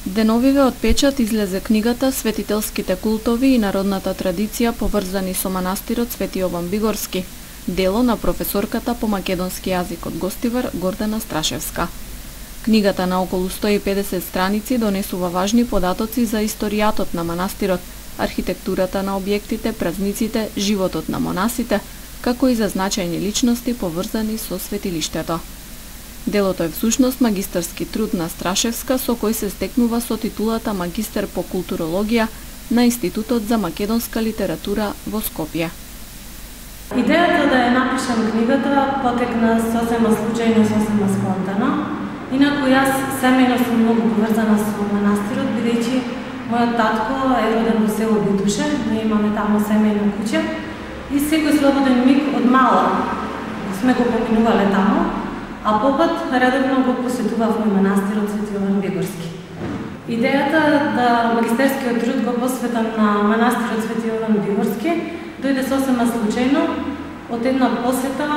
Деновиве од печат излезе книгата Светителските култови и народната традиција поврзани со манастирот Свети Јован Бигорски, дело на професорката по македонски јазик од Гостивар Гордана Страшевска. Книгата на околу 150 страници донесува важни податоци за историјатот на манастирот, архитектурата на објектите, празниците, животот на монасите, како и за значајни личности поврзани со светилиштето. Делото е всушност магистарски труд на Страшевска со кој се стекнува со титулата магистер по културологија на Институтот за македонска литература во Скопје. Идејата да ја напишам книгата потекна сосема случајно, сосема спонтано. Инаку јас семејно сум многу поврзана со манастирот, бидејќи мојот татко е роден во село Битуше, ние имаме таму семејна куќа и секој слободен миг од мала сме го поминувале таму, а попат редовно го посетувавме манастирот Свети Јован Бигорски. Идејата да магистерскиот труд го посветам на манастирот Свети Јован Бигорски дојде сосема случајно од една посета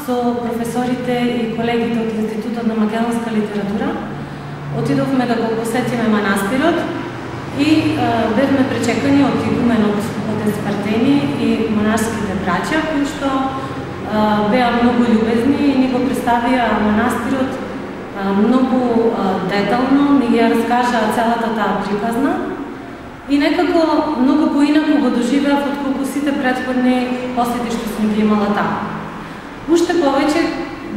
со професорите и колегите од Институтот на македонска литература. Отидовме да го посетиме манастирот и бевме пречекани од игуменот од Еспартени и монашките браќа, кои што беа многу љубезни и ни го представија манастирот многу детално, ни ја раскажаа целата таа приказна и некако многу поинаку го доживеав отколку сите претходни посети што сум ги имала таму. Уште повеќе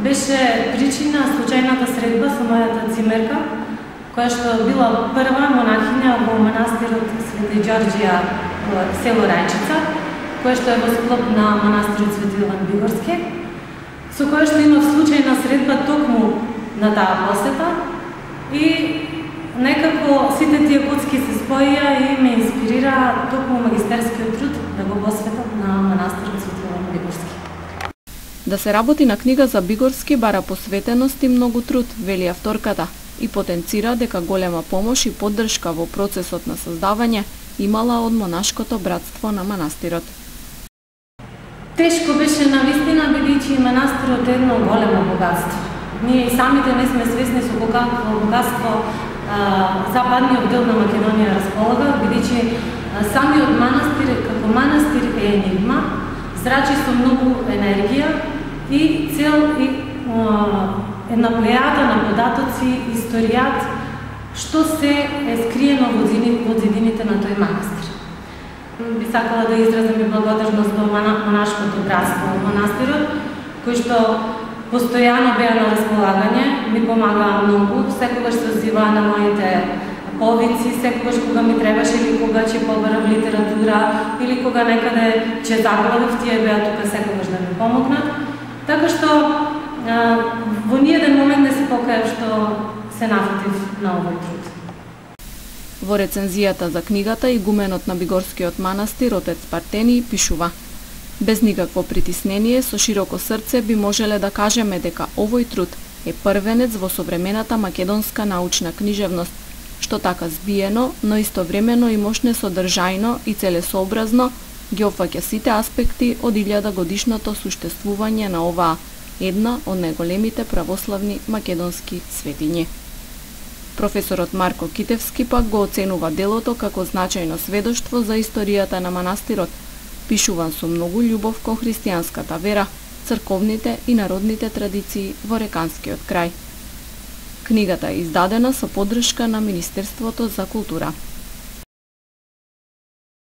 беше причина случајната средба со мојата цимерка, која што била прва монахиња во манастирот Свети Ѓорѓија во село Рајчица, која што е во склоп на манастирот Свети Јован Бигорски, со која што имав случајна средба токму на таа посета и некако сите тие коцки се споија и ме инспирира токму магистерскиот труд да го посветам на манастирот Свети Јован Бигорски. Да се работи на книга за Бигорски бара посветеност и многу труд, вели авторката, и потенцира дека голема помош и поддршка во процесот на создавање имала од монашкото братство на манастирот. Тешко беше навистина, бидејќи манастирот е едно големо богатство. Ние и самите не сме свесни со колку богатство западниот дел на Македонија располага, бидејќи самиот манастир како манастир е енигма, зрачи со многу енергија и цел и една плејада на податоци, историјат, што се е скриено во зидините на тој манастир. Би сакала да изразам и благодарност до монашкото братство во манастирот, кои што постојано беа на располагање, ми помагаа многу, секогаш се одзиваа на моите повици, секогаш кога ми требаше или кога ќе побарав литература, или кога некаде ќе заглавив, тие беа тука секогаш да ми помогнат. Така што во ниеден момент не се покајав што се нафатив на овој труд. Во рецензијата за книгата игуменот на Бигорскиот манастир отец Партени пишува: без никакво притиснение, со широко срце би можеле да кажеме дека овој труд е првенец во современата македонска научна книжевност, што така збиено, но истовремено и мощне содржајно и целесообразно ги опфаќа сите аспекти од 1000-годишното суштествување на оваа една од најголемите православни македонски светињи. Професорот Марко Китевски пак го оценува делото како значајно сведоштво за историјата на манастирот, пишуван со многу љубов кон христијанската вера, црковните и народните традиции во Реканскиот крај. Книгата е издадена со поддршка на Министерството за култура.